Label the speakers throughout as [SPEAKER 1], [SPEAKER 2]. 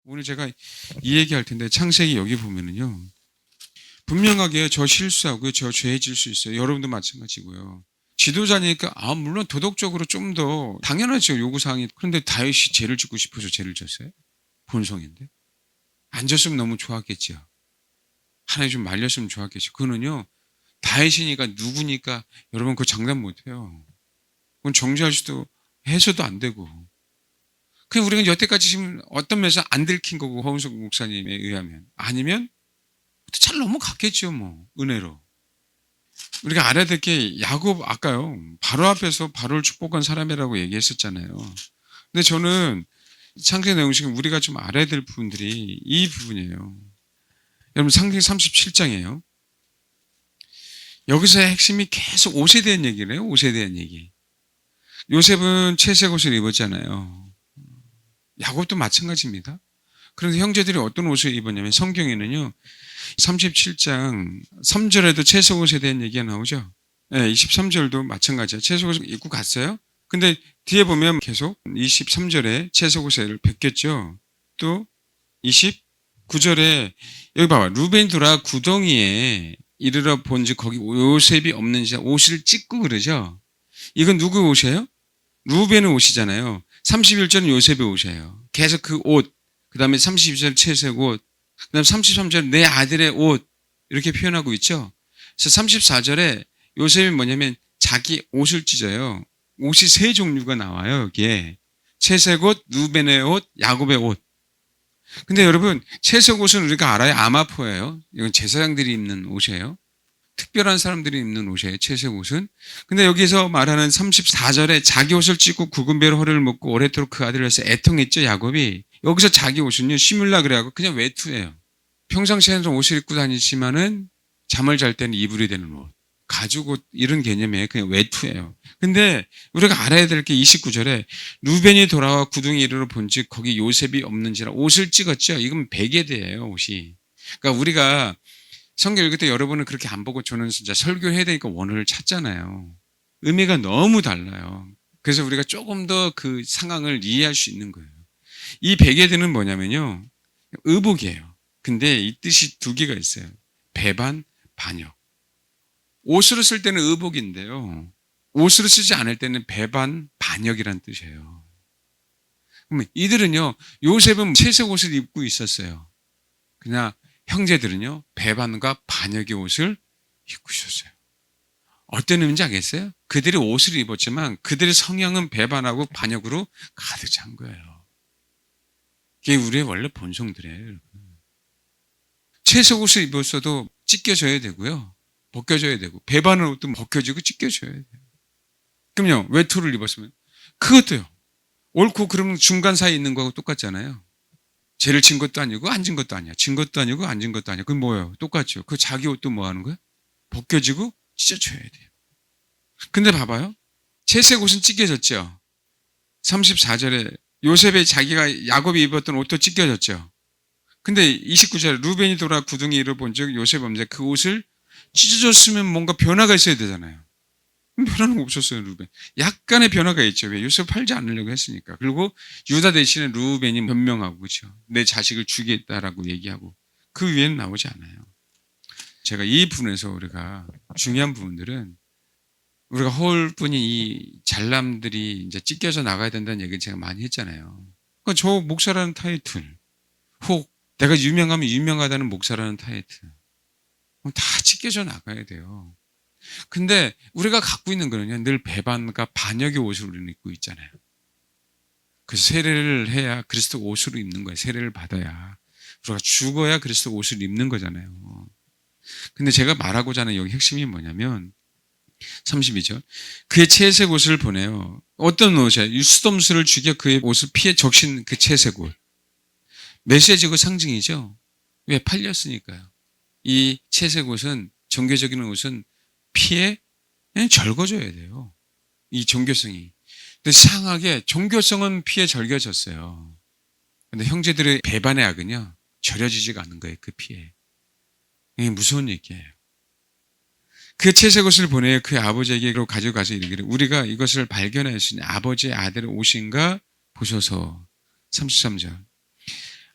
[SPEAKER 1] 오늘 제가 이 얘기할 텐데 창세기 여기 보면은요. 분명하게 저 실수하고요. 저 죄질 수 있어요. 여러분도 마찬가지고요. 지도자니까 물론 도덕적으로 좀 더 당연하죠. 요구사항이. 그런데 다윗이 죄를 짓고 싶어서 죄를 졌어요? 본성인데. 안 졌으면 너무 좋았겠죠. 하나님 좀 말렸으면 좋았겠죠. 그거는요. 다윗이니까 누구니까 여러분 그거 장담 못해요. 그건 정죄할 수도 해서도 안 되고. 그냥 우리가 여태까지 지금 어떤 면에서 안 들킨 거고 허은석 목사님에 의하면 아니면 잘 넘어갔겠죠. 뭐 은혜로. 우리가 알아야 될 게 야곱 아까요. 바로 앞에서 바로를 축복한 사람이라고 얘기했었잖아요. 근데 저는 창세기 내용 중에 우리가 좀 알아야 될 부분들이 이 부분이에요. 여러분 창세기 37장이에요. 여기서의 핵심이 계속 옷에 대한 얘기를 해요. 옷에 대한 얘기. 요셉은 채색 옷을 입었잖아요. 야곱도 마찬가지입니다. 그런데 형제들이 어떤 옷을 입었냐면 성경에는요. 37장 3절에도 채색 옷에 대한 얘기가 나오죠. 네, 23절도 마찬가지예요. 채색 옷을 입고 갔어요. 근데 뒤에 보면 계속 23절에 채색 옷을 벗겼죠. 또 29절에 여기 봐봐. 루벤 돌아 구덩이에 이르러 본즉 거기 요셉이 없는지 옷을 찢고 그러죠. 이건 누구 옷이에요? 루벤의 옷이잖아요. 31절은 요셉의 옷이에요. 계속 그 옷, 그 다음에 32절 채색 옷, 그 다음에 33절 내 아들의 옷 이렇게 표현하고 있죠. 그래서 34절에 요셉이 뭐냐면 자기 옷을 찢어요. 옷이 세 종류가 나와요. 여기에 채색 옷, 루벤의 옷, 야곱의 옷. 근데 여러분 채색 옷은 우리가 알아요. 아마포예요. 이건 제사장들이 입는 옷이에요. 특별한 사람들이 입는 옷이에요. 채색 옷은. 근데 여기서 말하는 34절에 자기 옷을 찢고 굵은 배로 허리를 묶고 오래도록 그 아들을 해서 애통했죠. 야곱이. 여기서 자기 옷은요. 시뮬라 그래갖고 그냥 외투예요. 평상시에는 옷을 입고 다니지만은 잠을 잘 때는 이불이 되는 옷. 가죽 옷 이런 개념이에요. 그냥 외투예요. 근데 우리가 알아야 될 게 29절에 루벤이 돌아와 구덩이 이르러 본즉 거기 요셉이 없는지라 옷을 찍었죠. 이건 베개대예요. 옷이. 그러니까 우리가 성경 읽을 때 여러분은 그렇게 안 보고 저는 진짜 설교해야 되니까 원어를 찾잖아요. 의미가 너무 달라요. 그래서 우리가 조금 더 그 상황을 이해할 수 있는 거예요. 이 베개드는 뭐냐면요. 의복이에요. 근데 이 뜻이 두 개가 있어요. 배반, 반역. 옷으로 쓸 때는 의복인데요. 옷으로 쓰지 않을 때는 배반, 반역이란 뜻이에요. 그러면 이들은요. 요셉은 채색 옷을 입고 있었어요. 그냥 형제들은요. 배반과 반역의 옷을 입고 있었어요. 어떤 의미인지 알겠어요? 그들이 옷을 입었지만 그들의 성향은 배반하고 반역으로 가득 찬 거예요. 그게 우리의 원래 본성들이에요. 채색 옷을 입었어도 찢겨져야 되고요. 벗겨져야 되고 배반의 옷도 벗겨지고 찢겨져야 돼요. 그럼요. 외투를 입었으면 그것도요. 옳고 그러면 중간 사이에 있는 거하고 똑같잖아요. 죄를 진 것도 아니고 안 진 것도 아니야. 진 것도 아니고 안 진 것도 아니야. 그건 뭐예요? 똑같죠. 그 자기 옷도 뭐 하는 거야? 벗겨지고 찢어져야 돼요. 근데 봐봐요. 채색 옷은 찢겨졌죠. 34절에 요셉의 자기가 야곱이 입었던 옷도 찢겨졌죠. 근데 29절에 루벤이 돌아 구덩이 이르러 본즉 요셉 없는데 그 옷을 찢어졌으면 뭔가 변화가 있어야 되잖아요. 변화는 없었어요. 루벤. 약간의 변화가 있죠. 왜? 요셉 팔지 않으려고 했으니까. 그리고 유다 대신에 루벤이 변명하고 그렇죠. 내 자식을 주겠다라고 얘기하고 그 위에는 나오지 않아요. 제가 이 부분에서 우리가 중요한 부분들은 우리가 허울뿐인 이 잘남들이 이제 찢겨져 나가야 된다는 얘기를 제가 많이 했잖아요. 그러니까 저 목사라는 타이틀, 혹 내가 유명하면 유명하다는 목사라는 타이틀, 다 찢겨져 나가야 돼요. 근데 우리가 갖고 있는 거는요, 늘 배반과 반역의 옷을 우리는 입고 있잖아요. 그래서 세례를 해야 그리스도 옷으로 입는 거예요. 세례를 받아야. 우리가 죽어야 그리스도 옷을 입는 거잖아요. 근데 제가 말하고자 하는 여기 핵심이 뭐냐면 32절. 그의 채색 옷을 보내요. 어떤 옷이에요? 수dom수를 죽여 그의 옷을 피해 적신 그 채색 옷. 메시지고 상징이죠. 왜? 팔렸으니까요. 이 채색 옷은 종교적인 옷은 피해 그냥 절거줘야 돼요. 이 종교성이. 근데 이상하게 종교성은 피해 절겨졌어요. 근데 형제들의 배반의 악은요. 절여지지가 않는 거예요. 그 피해. 이게 무서운 얘기예요. 그 채색 옷을 보내 그의 아버지에게로 가져가서 이르기를 우리가 이것을 발견하였으니 아버지의 아들의 옷인가 보소서. 33절.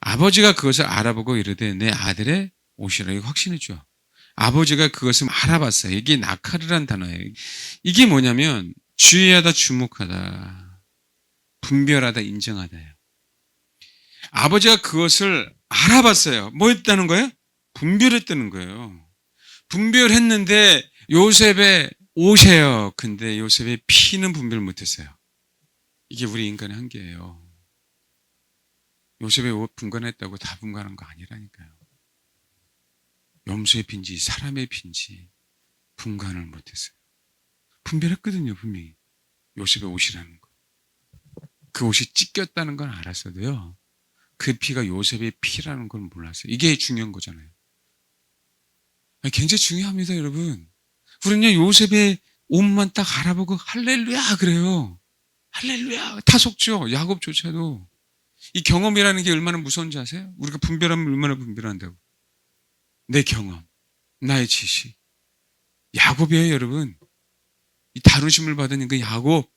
[SPEAKER 1] 아버지가 그것을 알아보고 이르되 내 아들의 옷이라 확신해 줘. 아버지가 그것을 알아봤어요. 이게 나카르란 단어예요. 이게 뭐냐면 주의하다, 주목하다, 분별하다, 인정하다예요. 아버지가 그것을 알아봤어요. 뭐 했다는 거예요? 분별했다는 거예요. 분별했는데 요셉의 옷이에요. 근데 요셉의 피는 분별 못했어요. 이게 우리 인간의 한계예요. 요셉의 옷 분간했다고 다 분간한 거 아니라니까요. 염소의 피인지 사람의 피인지 분간을 못했어요. 분별했거든요, 분명히. 요셉의 옷이라는 거. 그 옷이 찢겼다는 건 알았어도요. 그 피가 요셉의 피라는 걸 몰랐어요. 이게 중요한 거잖아요. 굉장히 중요합니다, 여러분. 우리는요, 요셉의 옷만 딱 알아보고 할렐루야 그래요. 할렐루야 다 속죠. 야곱조차도. 이 경험이라는 게 얼마나 무서운지 아세요? 우리가 분별하면 얼마나 분별한다고. 내 경험, 나의 지식. 야곱이에요, 여러분. 이 다루심을 받은 그 야곱.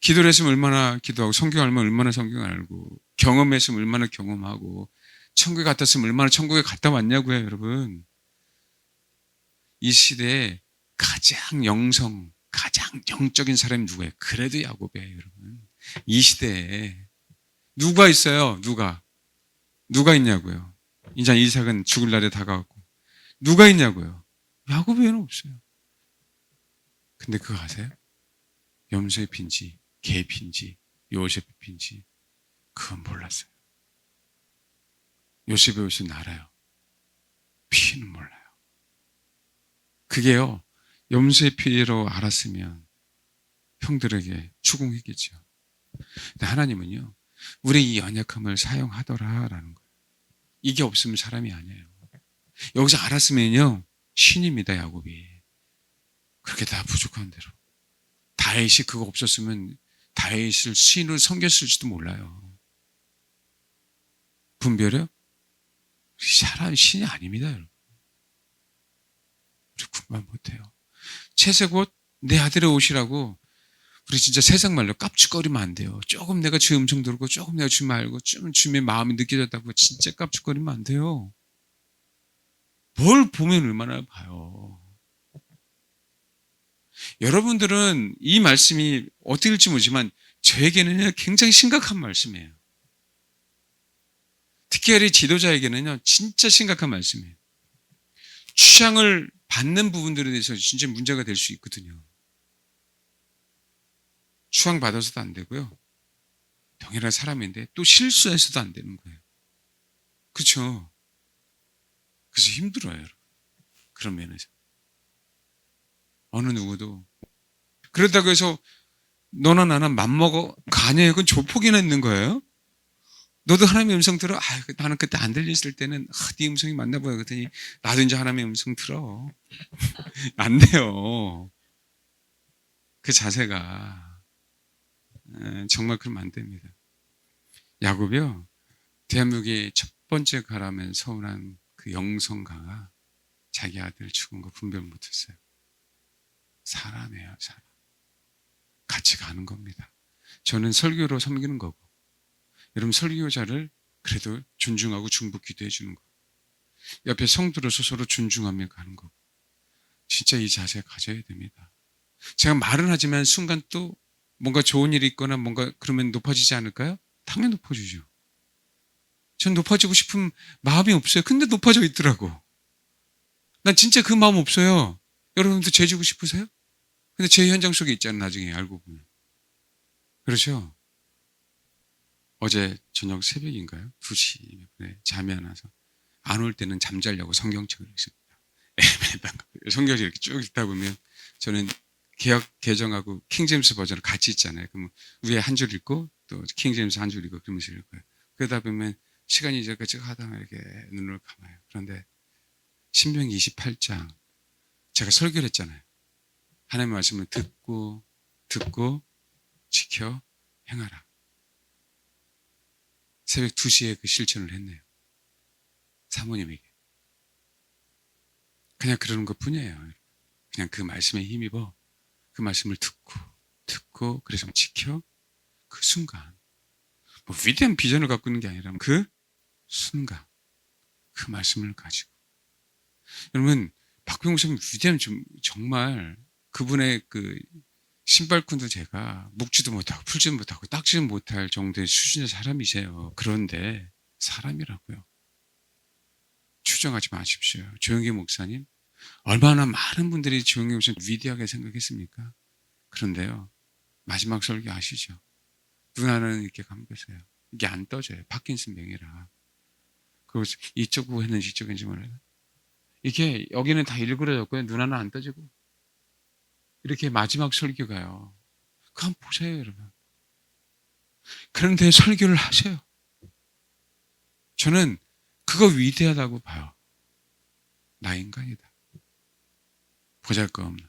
[SPEAKER 1] 기도를 했으면 얼마나 기도하고, 성경 알면 얼마나 성경 알고, 경험했으면 얼마나 경험하고, 천국에 갔다 왔으면 얼마나 천국에 갔다 왔냐고요, 여러분. 이 시대에 가장 영적인 사람이 누구예요? 그래도 야곱이에요, 여러분. 이 시대에 누가 있어요? 누가 있냐고요? 이제 이삭은 죽을 날에 다가왔고 누가 있냐고요? 야곱 외에는 없어요. 근데 그거 아세요? 염소의 피인지 개의 피인지 요셉의 피인지 그건 몰랐어요. 요셉의 옷은 알아요. 피는 몰라요. 그게요, 염소의 피로 알았으면 형들에게 추궁했겠죠. 근데 하나님은요, 우리 이 연약함을 사용하더라라는 거예요. 이게 없으면 사람이 아니에요. 여기서 알았으면요, 신입니다, 야곱이. 그렇게 다 부족한 대로. 다윗이 그거 없었으면 다윗을 신으로 섬겼을지도 몰라요. 분별해요? 사람 신이 아닙니다, 여러분. 우리 분별 못해요. 채색 옷, 내 아들의 옷이라고 우리 진짜 세상 말로 깝죽거리면 안 돼요. 조금 내가 주 음성 들고 조금 내가 주 말고 좀 주님의 마음이 느껴졌다고 진짜 깝죽거리면 안 돼요. 뭘 보면 얼마나 봐요. 여러분들은 이 말씀이 어떻게 될지 모르지만 저에게는 굉장히 심각한 말씀이에요. 특히 지도자에게는요, 진짜 심각한 말씀이에요. 취향을 받는 부분들에 대해서 진짜 문제가 될 수 있거든요. 추앙 받아서도 안 되고요. 동일한 사람인데 또 실수해서도 안 되는 거예요. 그렇죠? 그래서 힘들어요, 여러분. 그런 면에서. 어느 누구도. 그렇다고 해서 너나 나나 맘먹어 가냐, 이건 조폭이나 있는 거예요. 너도 하나님의 음성 들어? 나는 그때 안 들렸을 때는 네 음성이 맞나 보여. 그랬더니 나도 이제 하나님의 음성 들어. 안 돼요. 그 자세가. 정말 그러면 안 됩니다. 야곱이요, 대한민국의 첫 번째 가라면 서운한 그 영성가가 자기 아들 죽은 거 분별 못했어요. 사람이에요, 사람. 같이 가는 겁니다. 저는 설교로 섬기는 거고, 여러분 설교자를 그래도 존중하고 중보 기도해 주는 거. 옆에 성도로서 서로 존중하며 가는 거고. 진짜 이 자세 가져야 됩니다. 제가 말은 하지만 순간 또 뭔가 좋은 일이 있거나 뭔가 그러면 높아지지 않을까요? 당연히 높아지죠. 전 높아지고 싶은 마음이 없어요. 근데 높아져 있더라고. 난 진짜 그 마음 없어요. 여러분도 죄지고 싶으세요? 근데 제 현장 속에 있잖아요, 나중에 알고 보면. 그렇죠? 어제 저녁 새벽인가요? 2시 잠이 안 와서 안 올 때는 잠자려고 성경책을 읽습니다. 성경책 이렇게 쭉 읽다 보면 저는 개역 개정하고 킹제임스 버전을 같이 읽잖아요. 그러면 위에 한 줄 읽고 또 킹제임스 한 줄 읽고 그러면서 읽어요. 그러다 보면 시간이 이제까지 하다가 이렇게 눈을 감아요. 그런데 신명기 28장 제가 설교를 했잖아요. 하나님의 말씀을 듣고 지켜 행하라. 새벽 2시에 그 실천을 했네요. 사모님에게. 그냥 그러는 것 뿐이에요. 그냥 그 말씀에 힘입어 그 말씀을 듣고 그래서 지켜 그 순간 뭐 위대한 비전을 갖고 있는 게 아니라 그 순간 그 말씀을 가지고. 여러분, 박병호 목사님 위대한 정말 그분의 그 신발끈도 제가 묶지도 못하고 풀지도 못하고 닦지도 못할 정도의 수준의 사람이세요. 그런데 사람이라고요. 추정하지 마십시오. 조영기 목사님, 얼마나 많은 분들이 조영기 목사님 위대하게 생각했습니까? 그런데요, 마지막 설교 아시죠? 눈 이렇게 감고서요. 이게 안 떠져요. 파킨슨 병이라. 그리고 이쪽으로 했는지 이쪽인지 몰라요. 이게 여기는 다 일그러졌고요. 눈 하나 안 떠지고. 이렇게 마지막 설교가요. 그거 한번 보세요, 여러분. 그런데 설교를 하세요. 저는 그거 위대하다고 봐요. 나 인간이다. 보잘것없는.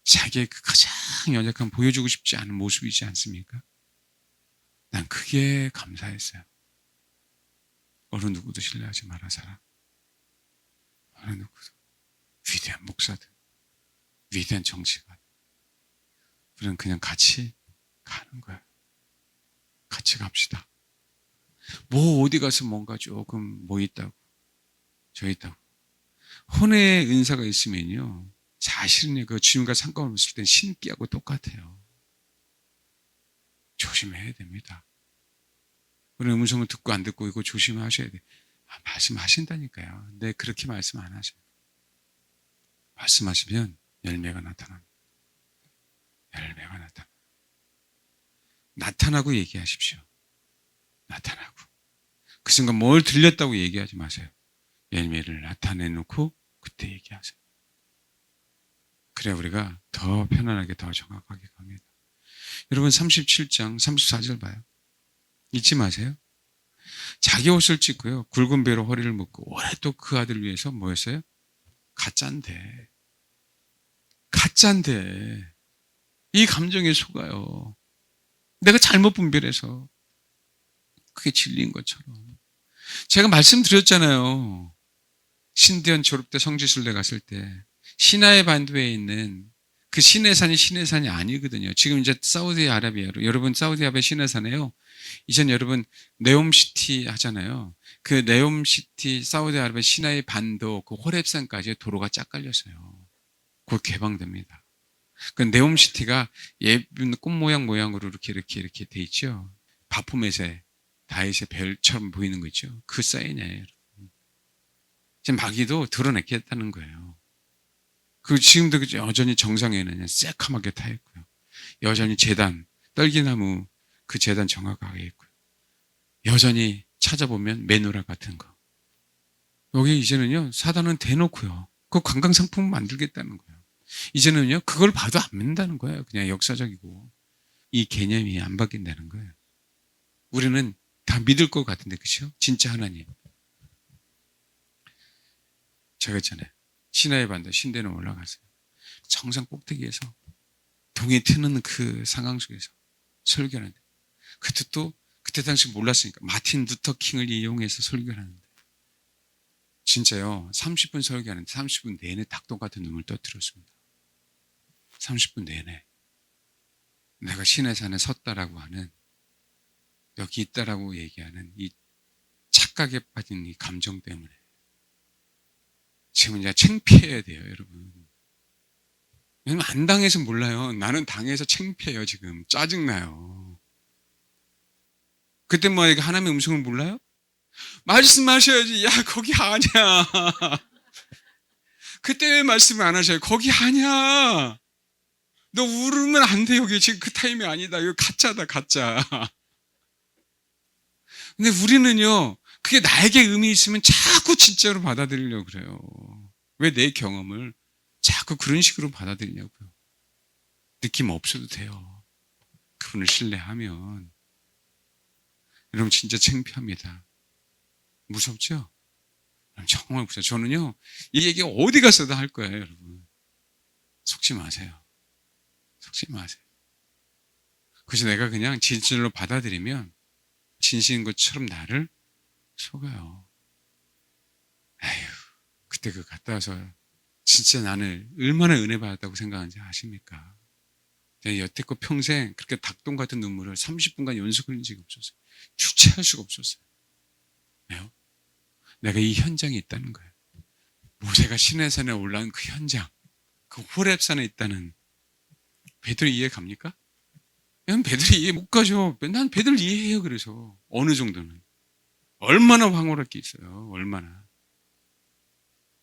[SPEAKER 1] 자기의 그 가장 연약한 보여주고 싶지 않은 모습이지 않습니까? 난 그게 감사했어요. 어느 누구도 신뢰하지 마라, 사람. 어느 누구도. 위대한 목사들, 위대한 정치관. 우리는 그냥 같이 가는 거예요. 같이 갑시다. 뭐 어디 가서 뭔가 조금 뭐 있다고, 저 있다고. 혼의 은사가 있으면요, 사실은 그 주님과 상관없을 땐 신기하고 똑같아요. 조심해야 됩니다. 우리 음성을 듣고 안 듣고 이거 조심하셔야 돼. 말씀하신다니까요. 근데 그렇게 말씀 안 하셔요. 말씀하시면 열매가 나타납니다. 열매가 나타나고 얘기하십시오. 나타나고. 그 순간 뭘 들렸다고 얘기하지 마세요. 열매를 나타내놓고 그때 얘기하세요. 그래야 우리가 더 편안하게 더 정확하게 갑니다. 여러분 37장 34절 봐요. 잊지 마세요. 자기 옷을 찢고요. 굵은 배로 허리를 묶고 오래 또 그 아들 위해서 뭐였어요? 가짜인데. 이 감정에 속아요. 내가 잘못 분별해서 그게 진리인 것처럼. 제가 말씀드렸잖아요. 신대원 졸업 때 성지순례 갔을 때 시나이 반도에 있는 그 시내산이 아니거든요. 지금 이제 사우디아라비아로, 여러분 사우디아라비아 시내산에요. 이전 여러분 네옴시티 하잖아요. 그 네옴시티 사우디아라비아 시나이 반도 그 호렙산까지 도로가 쫙 깔렸어요. 곧 개방됩니다. 그 네옴시티가 예쁜 꽃 모양으로 이렇게 돼 있죠. 바푸멧의 다윗의 별처럼 보이는 거 있죠. 그 사인이에요. 지금 마귀도 드러냈겠다는 거예요. 그 지금도 여전히 정상에는 새카맣게 타 있고요. 여전히 제단, 떨기나무 그 제단 정확하게 있고요. 여전히 찾아보면 메노라 같은 거. 여기 이제는요, 사단은 대놓고요. 그 관광 상품 만들겠다는 거예요. 이제는요, 그걸 봐도 안 믿는다는 거예요. 그냥 역사적이고. 이 개념이 안 바뀐다는 거예요. 우리는 다 믿을 것 같은데, 그렇죠? 진짜 하나님. 제가 있잖아요. 시나이 반도 신대는 올라갔어요. 정상 꼭대기에서 동이 트는 그 상황 속에서 설교하는데, 그때 당시 몰랐으니까 마틴 루터 킹을 이용해서 설교를 하는데, 진짜요, 30분 설교하는데 30분 내내 닭똥 같은 눈물 떠들었습니다. 30분 내내. 내가 시내산에 섰다라고 하는, 여기 있다라고 얘기하는 이 착각에 빠진 이 감정 때문에 지금 이제 창피해야 돼요, 여러분. 왜냐면 안 당해서 몰라요. 나는 당해서 창피해요, 지금. 짜증나요. 그때 뭐 하나님의 음성을 몰라요? 말씀하셔야지. 야, 거기 아니야. 그때 왜 말씀을 안 하셔요? 거기 아니야. 너 울으면 안 돼, 여기. 지금 그 타임이 아니다. 이거 가짜다, 가짜. 근데 우리는요, 그게 나에게 의미 있으면 자꾸 진짜로 받아들이려고 그래요. 왜 내 경험을 자꾸 그런 식으로 받아들이냐고요. 느낌 없어도 돼요. 그분을 신뢰하면. 여러분 진짜 창피합니다. 무섭죠? 정말 무서워요. 저는요, 이 얘기 어디 가서도 할 거예요, 여러분. 속지 마세요. 속지 마세요. 그래서 내가 그냥 진실로 받아들이면 진실인 것처럼 나를 속아요. 에휴, 그때 그 갔다 와서 진짜 나는 얼마나 은혜 받았다고 생각하는지 아십니까? 제가 여태껏 평생 그렇게 닭똥 같은 눈물을 30분간 연속 흘린 적이 없었어요. 주체할 수가 없었어요. 내가 이 현장에 있다는 거예요. 모세가 시내산에 올라온 그 현장, 그 호렙산에 있다는. 베드로 이해 갑니까? 베드로 이해 못 가죠. 난 베드로 이해해요. 그래서 어느 정도는. 얼마나 황홀할 게 있어요. 얼마나.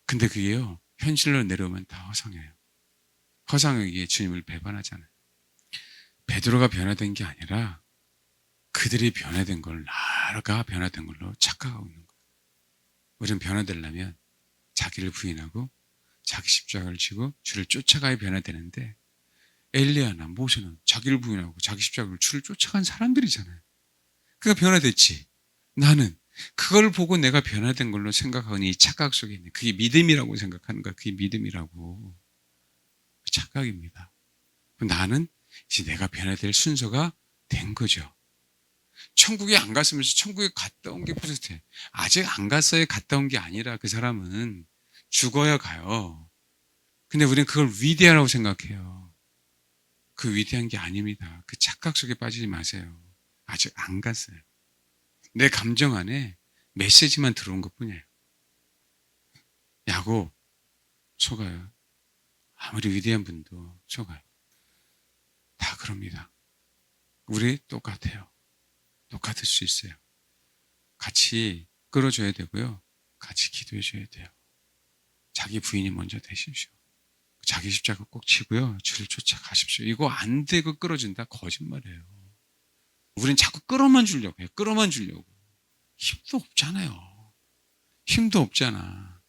[SPEAKER 1] 근데 그게요, 현실로 내려오면 다 허상해요. 허상하기에 주님을 배반하잖아요. 베드로가 변화된 게 아니라 그들이 변화된 걸 나가 변화된 걸로 착각하고 있는 거예요. 우리는 변화되려면 자기를 부인하고 자기 십자가를 지고 주를 쫓아가야 변화되는데, 엘리야나 모세는 자기를 부인하고 자기 십자가를 주를 쫓아간 사람들이잖아요. 그가 변화됐지. 나는 그걸 보고 내가 변화된 걸로 생각하니 이 착각 속에 있는, 그게 믿음이라고 생각하는 거야. 그게 믿음이라고. 착각입니다. 나는 이제 내가 변화될 순서가 된 거죠. 천국에 안 갔으면서 천국에 갔다 온 게 뿌듯해. 아직 안 갔어야 갔다 온 게 아니라 그 사람은 죽어야 가요. 근데 우리는 그걸 위대하다고 생각해요. 그 위대한 게 아닙니다. 그 착각 속에 빠지지 마세요. 아직 안 갔어요. 내 감정 안에 메시지만 들어온 것 뿐이에요. 야곱 속아요. 아무리 위대한 분도 속아요. 다 그럽니다. 우리 똑같아요. 똑같을 수 있어요. 같이 끌어줘야 되고요. 같이 기도해 줘야 돼요. 자기 부인이 먼저 되십시오. 자기 십자가 꼭 치고요. 주를 쫓아가십시오. 이거 안 되고 끌어준다? 거짓말이에요. 우린 자꾸 끌어만 주려고 해요. 끌어만 주려고. 힘도 없잖아요. 힘도 없잖아.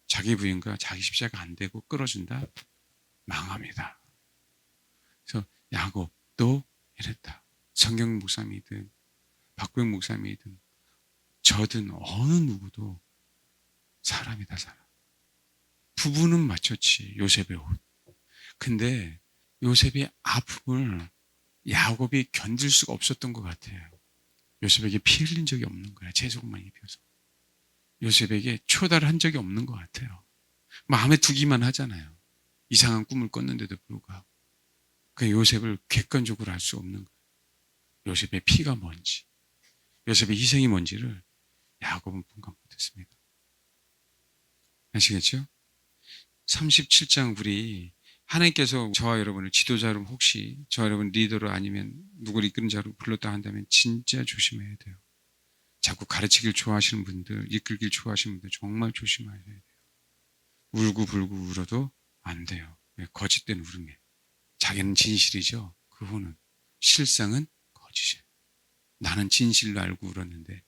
[SPEAKER 1] 자기 부인과 자기 십자가 안 되고 끌어준다? 망합니다. 그래서 야곱도 이랬다. 성경 목사님이든 박구영 목사님이든 저든 어느 누구도 사람이다, 사람. 부부는 맞췄지, 요셉의 옷. 근데 요셉의 아픔을 야곱이 견딜 수가 없었던 것 같아요. 요셉에게 피 흘린 적이 없는 거야. 채소만 입혀서. 요셉에게 초달을 한 적이 없는 것 같아요. 마음에 두기만 하잖아요. 이상한 꿈을 꿨는데도 불구하고. 그 요셉을 객관적으로 알 수 없는 거예요. 요셉의 피가 뭔지, 요셉의 희생이 뭔지를 야곱은 분간 못했습니다. 아시겠죠? 37장 우리 하나님께서 저와 여러분을 지도자로, 혹시 저와 여러분 리더로 아니면 누구를 이끄는 자로 불렀다 한다면 진짜 조심해야 돼요. 자꾸 가르치길 좋아하시는 분들, 이끌길 좋아하시는 분들 정말 조심해야 돼요. 울고불고 울어도 안 돼요. 거짓된 울음에. 자기는 진실이죠. 그 후는. 실상은 거짓이에요. 나는 진실로 알고 울었는데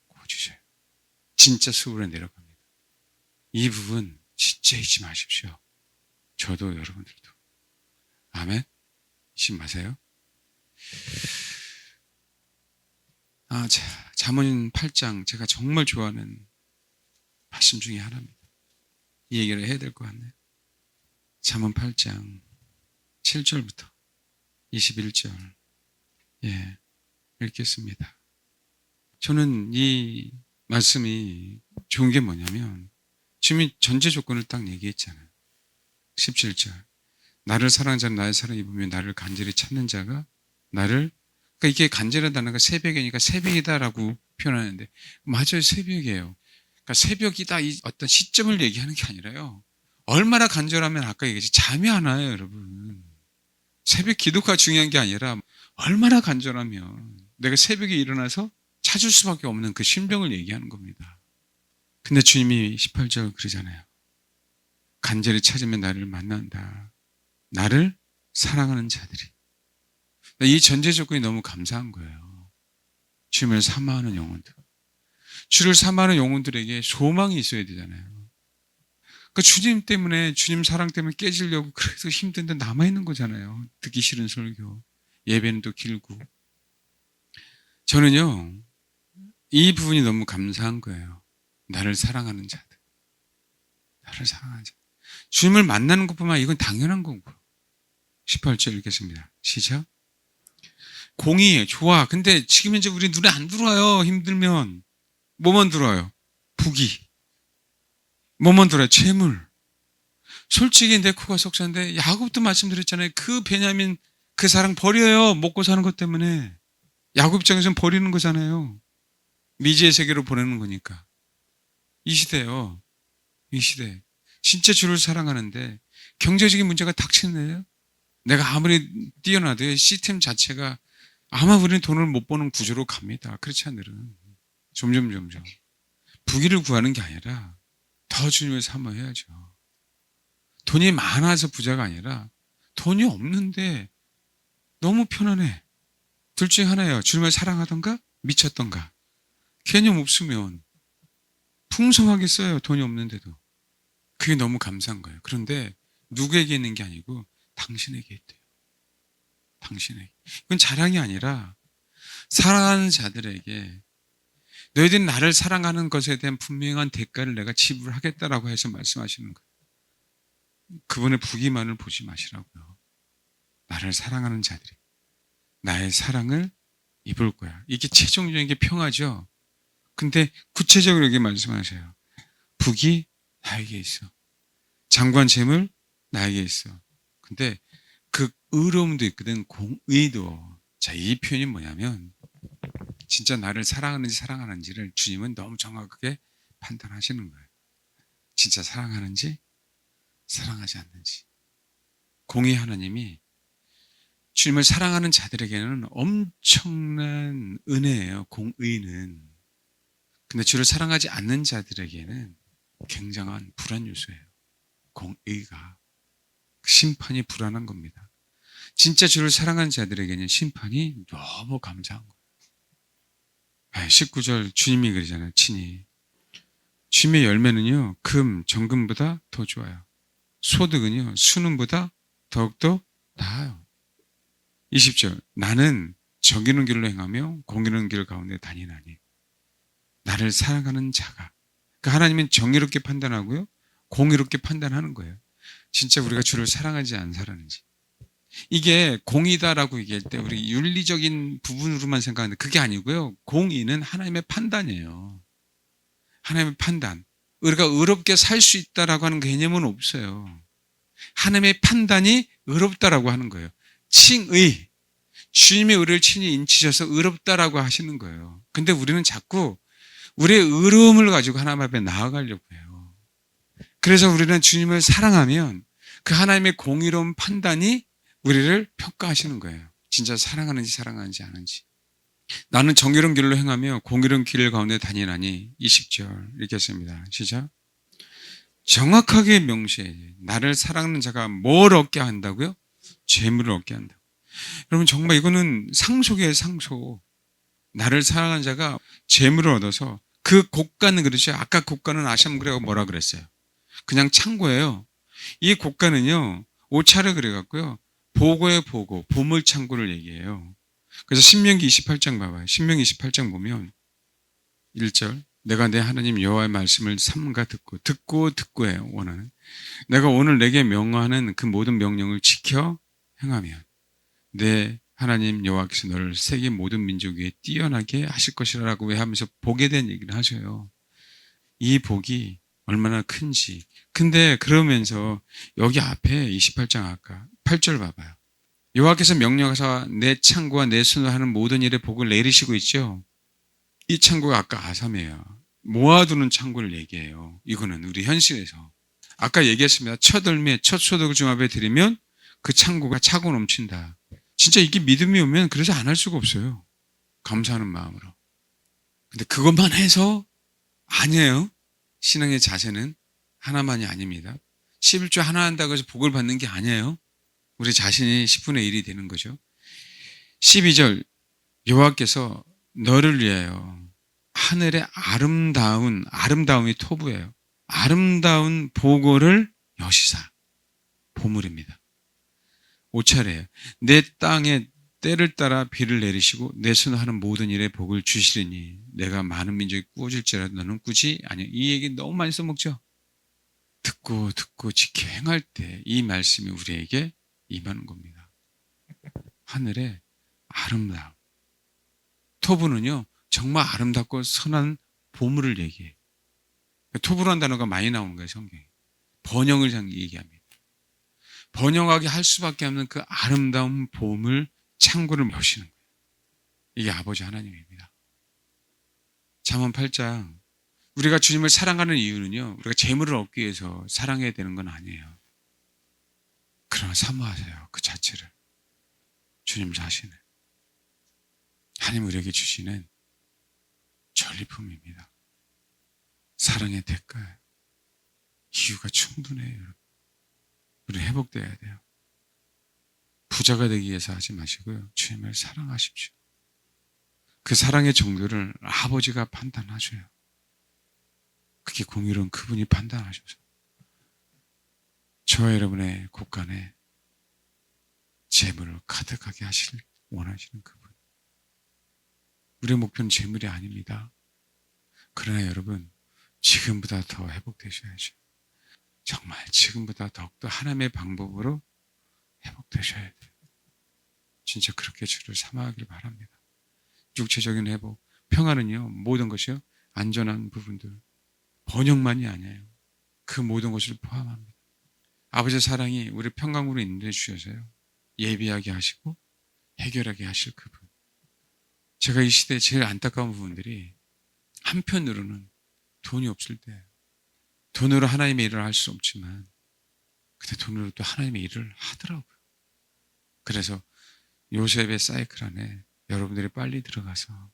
[SPEAKER 1] 거짓이에요. 진짜 수울에 내려갑니다. 이 부분 진짜 잊지 마십시오. 저도 여러분들도. 아멘? 잊지 마세요. 잠언 8장 제가 정말 좋아하는 말씀 중에 하나입니다. 이 얘기를 해야 될 것 같네요. 잠언 8장 7절부터 21절 읽겠습니다. 저는 이 말씀이 좋은 게 뭐냐면 주님이 전제 조건을 딱 얘기했잖아요. 17절 나를 사랑하는 자는 나의 사랑을 입으며 나를 간절히 찾는 자가 나를, 그러니까 이게 간절한 단어가 새벽이니까 새벽이다라고 표현하는데 맞아요. 새벽이에요. 그러니까 새벽이다 이 어떤 시점을 얘기하는 게 아니라요. 얼마나 간절하면 아까 얘기했지 잠이 안 와요. 여러분. 새벽 기도가 중요한 게 아니라 얼마나 간절하면 내가 새벽에 일어나서 찾을 수밖에 없는 그 심정을 얘기하는 겁니다. 근데 주님이 18절 그러잖아요. 간절히 찾으면 나를 만난다. 나를 사랑하는 자들이. 이 전제 조건이 너무 감사한 거예요. 주님을 사모하는 영혼들. 주를 사모하는 영혼들에게 소망이 있어야 되잖아요. 그 주님 때문에, 주님 사랑 때문에 깨지려고 그래서 힘든데 남아있는 거잖아요. 듣기 싫은 설교. 예배는 또 길고. 저는요, 이 부분이 너무 감사한 거예요. 나를 사랑하는 자들. 나를 사랑하는 자들. 주님을 만나는 것뿐만 아니라 이건 당연한 거고. 18절 읽겠습니다. 시작. 공의, 좋아. 근데 지금 현재 우리 눈에 안 들어와요. 힘들면. 뭐만 들어와요? 부귀. 뭐만 들어와요? 재물. 솔직히 내 코가 석사인데 야곱도 말씀드렸잖아요. 그 베냐민 그 사랑 버려요. 먹고 사는 것 때문에. 야곱 입장에서는 버리는 거잖아요. 미지의 세계로 보내는 거니까. 이 시대요. 이 시대. 진짜 주를 사랑하는데 경제적인 문제가 닥치네요. 내가 아무리 뛰어나도 시스템 자체가 아마 우리는 돈을 못 버는 구조로 갑니다. 크리스찬들은. 점점. 부귀를 구하는 게 아니라 더 주님을 사모해야죠. 돈이 많아서 부자가 아니라 돈이 없는데 너무 편안해. 둘 중에 하나예요. 주님을 사랑하던가 미쳤던가. 개념 없으면 풍성하게 써요. 돈이 없는데도. 그게 너무 감사한 거예요. 그런데 누구에게 있는 게 아니고 당신에게 있대요. 당신에게. 이건 자랑이 아니라 사랑하는 자들에게 너희들이 나를 사랑하는 것에 대한 분명한 대가를 내가 지불하겠다라고 해서 말씀하시는 거예요. 그분의 부귀만을 보지 마시라고요. 나를 사랑하는 자들이 나의 사랑을 입을 거야. 이게 최종적인 게 평화죠. 근데 구체적으로 이렇게 말씀하셔요. 부귀 나에게 있어. 장관 재물 나에게 있어. 근데 그 의로움도 있거든. 공의도. 자, 이 표현이 뭐냐면 진짜 나를 사랑하는지 사랑하는지를 주님은 너무 정확하게 판단하시는 거예요. 진짜 사랑하는지 사랑하지 않는지. 공의 하나님이 주님을 사랑하는 자들에게는 엄청난 은혜예요. 공의는. 근데 주를 사랑하지 않는 자들에게는 굉장한 불안 요소예요. 공의가. 심판이 불안한 겁니다. 진짜 주를 사랑하는 자들에게는 심판이 너무 감사한 거예요. 19절 주님이 그러잖아요. 친히. 주님의 열매는요. 금, 정금보다 더 좋아요. 소득은요. 수능보다 더욱더 나아요. 20절 나는 정의로운 길로 행하며 공의로운 길 가운데 다니나니. 나를 사랑하는 자가. 그러니까 하나님은 정의롭게 판단하고요. 공의롭게 판단하는 거예요. 진짜 우리가 주를 사랑하지 안 사랑하는지. 이게 공의다라고 얘기할 때 우리 윤리적인 부분으로만 생각하는데 그게 아니고요. 공의는 하나님의 판단이에요. 하나님의 판단. 우리가 의롭게 살 수 있다라고 하는 개념은 없어요. 하나님의 판단이 의롭다라고 하는 거예요. 칭의. 주님의 의를 친히 인치셔서 의롭다라고 하시는 거예요. 근데 우리는 자꾸 우리의 의로움을 가지고 하나님 앞에 나아가려고 해요. 그래서 우리는 주님을 사랑하면 그 하나님의 공의로운 판단이 우리를 평가하시는 거예요. 진짜 사랑하는지 사랑하는지 아는지. 나는 정의로운 길로 행하며 공의로운 길 가운데 다니나니. 20절 이렇게 했습니다. 시작. 정확하게 명시해. 나를 사랑하는 자가 뭘 얻게 한다고요? 재물을 얻게 한다고. 여러분 정말 이거는 상속이에요. 상속. 나를 사랑하는 자가 재물을 얻어서 그 곡간은 그렇죠. 아까 곡간은 아샴그레가 뭐라 그랬어요? 그냥 창고예요. 이 곡간은요. 오차를 그래갖고요. 보고의 보고, 보물 창고를 얘기해요. 그래서 신명기 28장 봐봐요. 신명기 28장 보면 1절 내가 내 하나님 여호와의 말씀을 삼가 듣고예요. 원하는 내가 오늘 내게 명하는 그 모든 명령을 지켜 행하면 내 하나님 여호와께서 너를 세계 모든 민족 위에 뛰어나게 하실 것이라고 하면서 복에 대한 얘기를 하셔요. 이 복이 얼마나 큰지. 근데 그러면서 여기 앞에 28장 아까 8절 봐봐요. 여호와께서 명령하사 내 창고와 내 손으로 하는 모든 일에 복을 내리시고 있죠. 이 창고가 아까 아삼이에요. 모아두는 창고를 얘기해요. 이거는 우리 현실에서. 아까 얘기했습니다. 첫 열매, 첫 소득을 주 앞에 드리면 그 창고가 차고 넘친다. 진짜 이게 믿음이 오면 그래서 안 할 수가 없어요. 감사하는 마음으로. 근데 그것만 해서 아니에요. 신앙의 자세는 하나만이 아닙니다. 11조 하나 한다고 해서 복을 받는 게 아니에요. 우리 자신이 10분의 1이 되는 거죠. 12절 여호와께서 너를 위하여 하늘의 아름다움이 토부예요. 아름다운 보고를 여시사. 보물입니다. 5차례예요. 내 땅에 때를 따라 비를 내리시고 내 손으로 하는 모든 일에 복을 주시리니 내가 많은 민족이 꾸어질지라도 너는 꾸지 아니야. 이 얘기 너무 많이 써먹죠. 듣고 지켜 행할 때 이 말씀이 우리에게 임하는 겁니다. 하늘의 아름다움. 토부는요 정말 아름답고 선한 보물을 얘기해요. 토부라는 단어가 많이 나오는 거예요. 성경에. 번영을 얘기합니다. 번영하게 할 수밖에 없는 그 아름다운 보물 창고를 여시는 거예요. 이게 아버지 하나님입니다. 잠언 8장 우리가 주님을 사랑하는 이유는요, 우리가 재물을 얻기 위해서 사랑해야 되는 건 아니에요. 그러나 사모하세요. 그 자체를. 주님 자신을. 하나님 우리에게 주시는 전리품입니다. 사랑의 대가예요. 이유가 충분해요. 여러분. 우리 회복돼야 돼요. 부자가 되기 위해서 하지 마시고요. 주님을 사랑하십시오. 그 사랑의 정도를 아버지가 판단하셔요. 그게 공의로운 그분이 판단하셔서 저와 여러분의 곳간에 재물을 가득하게 하실 원하시는 그분. 우리의 목표는 재물이 아닙니다. 그러나 여러분, 지금보다 더 회복되셔야죠. 정말 지금보다 더욱더 하나님의 방법으로 회복되셔야 돼요. 진짜 그렇게 주를 사모하길 바랍니다. 육체적인 회복, 평화는요, 모든 것이요, 안전한 부분들, 번영만이 아니에요. 그 모든 것을 포함합니다. 아버지의 사랑이 우리 평강으로 인도해 주셔서요, 예비하게 하시고 해결하게 하실 그분. 제가 이 시대에 제일 안타까운 부분들이 한편으로는 돈이 없을 때예요. 돈으로 하나님의 일을 할 수 없지만 근데 돈으로 또 하나님의 일을 하더라고요. 그래서 요셉의 사이클 안에 여러분들이 빨리 들어가서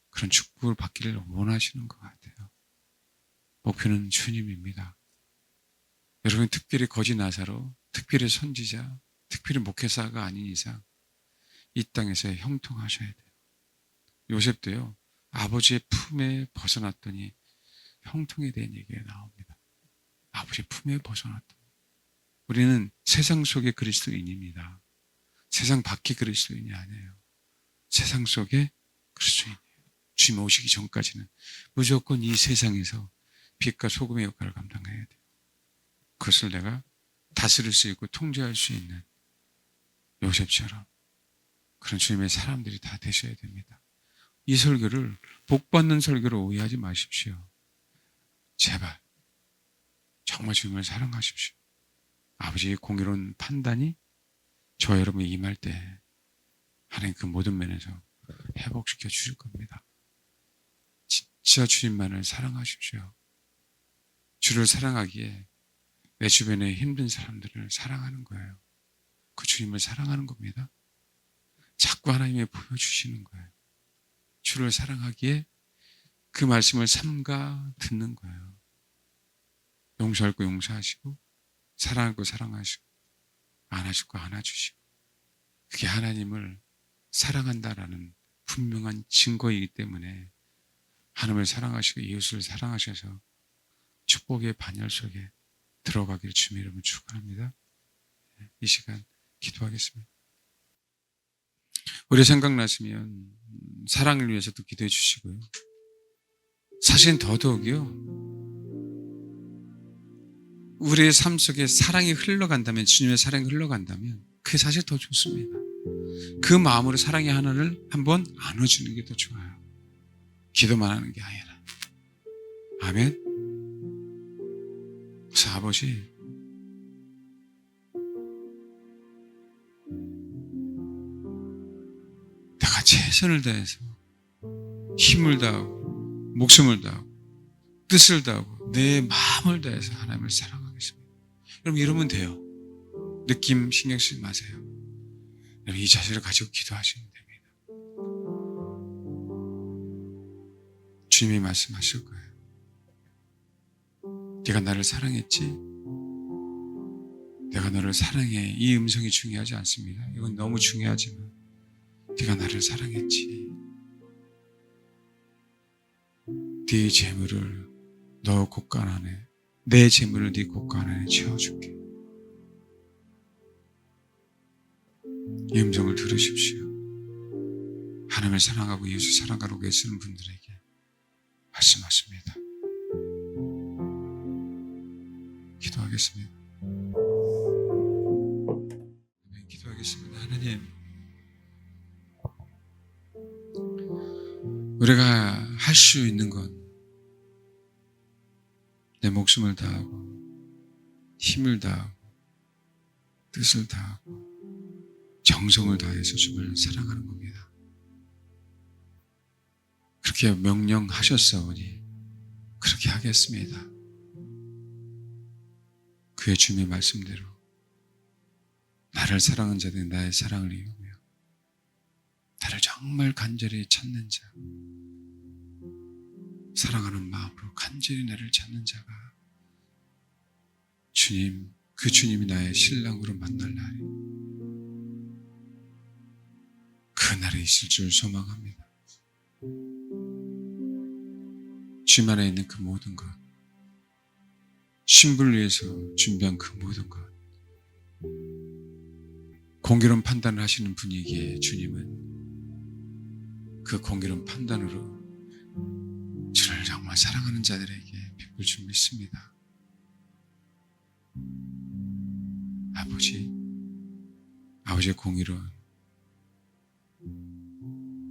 [SPEAKER 1] 그런 축복을 받기를 원하시는 것 같아요. 목표는 주님입니다. 여러분 특별히 거지 나사로, 특별히 선지자, 특별히 목회사가 아닌 이상 이 땅에서 형통하셔야 돼요. 요셉도요, 아버지의 품에 벗어났더니 형통에 대한 얘기가 나옵니다. 아버지의 품에 벗어났더니. 우리는 세상 속의 그리스도인입니다. 세상 밖의 그리스도인이 아니에요. 세상 속의 그리스도인이에요. 주님 오시기 전까지는 무조건 이 세상에서 빛과 소금의 역할을 감당해야 돼요. 그것을 내가 다스릴 수 있고 통제할 수 있는 요셉처럼 그런 주님의 사람들이 다 되셔야 됩니다. 이 설교를 복받는 설교로 오해하지 마십시오. 제발 정말 주님을 사랑하십시오. 아버지의 공의로운 판단이 저와 여러분이 임할 때 하나님 그 모든 면에서 회복시켜 주실 겁니다. 진짜 주님만을 사랑하십시오. 주를 사랑하기에 내 주변에 힘든 사람들을 사랑하는 거예요. 그 주님을 사랑하는 겁니다. 자꾸 하나님이 보여주시는 거예요. 주를 사랑하기에 그 말씀을 삼가 듣는 거예요. 용서할 거 용서하시고 사랑할 거 사랑하시고 안아줄 거 안아주시고 그게 하나님을 사랑한다라는 분명한 증거이기 때문에 하나님을 사랑하시고 이웃을 사랑하셔서 축복의 반열 속에 들어가기를 주님의 이름으로 축원합니다. 이 시간 기도하겠습니다. 우리 생각나시면 사랑을 위해서도 기도해 주시고요. 사실은 더더욱이요. 우리의 삶 속에 사랑이 흘러간다면, 주님의 사랑이 흘러간다면 그게 사실 더 좋습니다. 그 마음으로 사랑의 하나를 한번 안아주는 게 더 좋아요. 기도만 하는 게 아니라. 아멘. 그래서 아버지, 내가 최선을 다해서 힘을 다하고 목숨을 다하고 뜻을 다하고 내 마음을 다해서 하나님을 사랑하겠습니다. 여러분 이러면 돼요. 느낌 신경 쓰지 마세요. 여러분 이 자세를 가지고 기도하시면 됩니다. 주님이 말씀하실 거예요. 네가 나를 사랑했지? 내가 너를 사랑해. 이 음성이 중요하지 않습니다. 이건 너무 중요하지만 네가 나를 사랑했지. 네 재물을 너 곳간 안에, 내 재물을 네 곳간 안에 채워줄게. 이 음성을 들으십시오. 하나님을 사랑하고 이웃을 사랑하고 계시는 분들에게 말씀하십니다. 기도하겠습니다. 기도하겠습니다. 하나님, 우리가 할 수 있는 건 내 목숨을 다하고 힘을 다하고 뜻을 다하고 정성을 다해서 주님을 사랑하는 겁니다. 그렇게 명령하셨사오니 그렇게 하겠습니다. 그의 주님의 말씀대로 나를 사랑한 자들은 나의 사랑을 이루며 나를 정말 간절히 찾는 자, 사랑하는 마음으로 간절히 나를 찾는 자가 주님, 그 주님이 나의 신랑으로 만날 날이, 그 날이 있을 줄 소망합니다. 주님 안에 있는 그 모든 것, 신부를 위해서 준비한 그 모든 것, 공교로운 판단을 하시는 분이기에 주님은 그 공교로운 판단으로 주를 정말 사랑하는 자들에게 베풀 줄 믿습니다. 아버지의 공의로운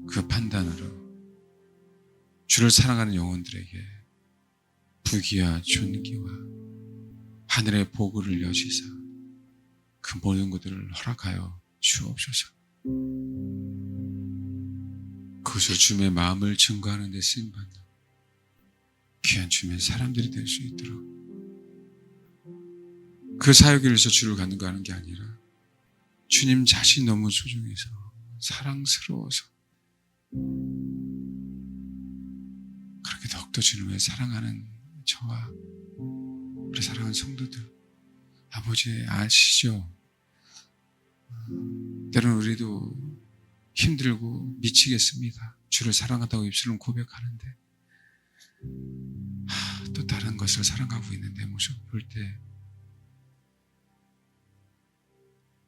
[SPEAKER 1] 그 판단으로 주를 사랑하는 영혼들에게 부귀와 존귀와 하늘의 보고를 여시사 그 모든 것들을 허락하여 주옵소서. 그것을 주님의 마음을 증거하는 데 쓰임받는 귀한 주님의 사람들이 될 수 있도록, 그 사역을 위해서 주를 가는 게 아니라 주님 자신이 너무 소중해서 사랑스러워서 그렇게 더욱더 주님을 사랑하는 저와 우리 사랑하는 성도들, 아버지 아시죠? 때로는 우리도 힘들고 미치겠습니다. 주를 사랑한다고 입술은 고백하는데 또 다른 것을 사랑하고 있는 내 모습을 볼 때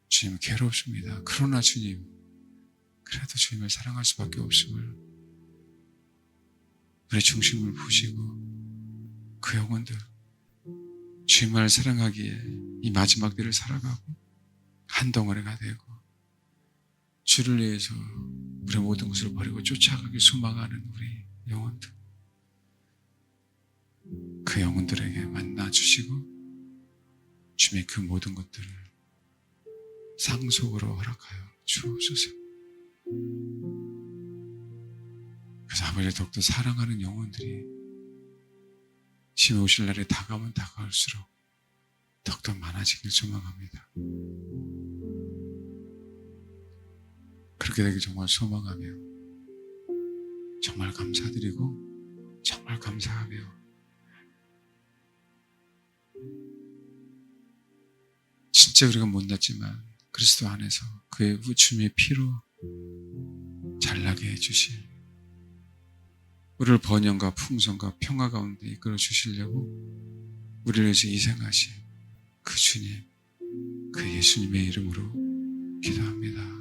[SPEAKER 1] 주님 괴롭습니다. 그러나 주님, 그래도 주님을 사랑할 수밖에 없음을 우리 중심을 보시고 그 영혼들 주님을 사랑하기에 이 마지막 때를 살아가고 한 덩어리가 되고 주를 위해서 우리 모든 것을 버리고 쫓아가기 소망하는 우리 영혼들, 그 영혼들에게 만나주시고 주님의 그 모든 것들을 상속으로 허락하여 주옵소서. 그래서 아버지를 더욱더 사랑하는 영혼들이 주님 오실 날에 다가오면 다가올수록 더욱더 많아지길 소망합니다. 그렇게 되길 정말 소망하며 정말 감사드리고 정말 감사하며 진짜 우리가 못났지만 그리스도 안에서 그의 주님의 피로 잘나게 해주실, 우리를 번영과 풍성과 평화 가운데 이끌어 주시려고 우리를 위해서 희생하신 그 주님, 그 예수님의 이름으로 기도합니다.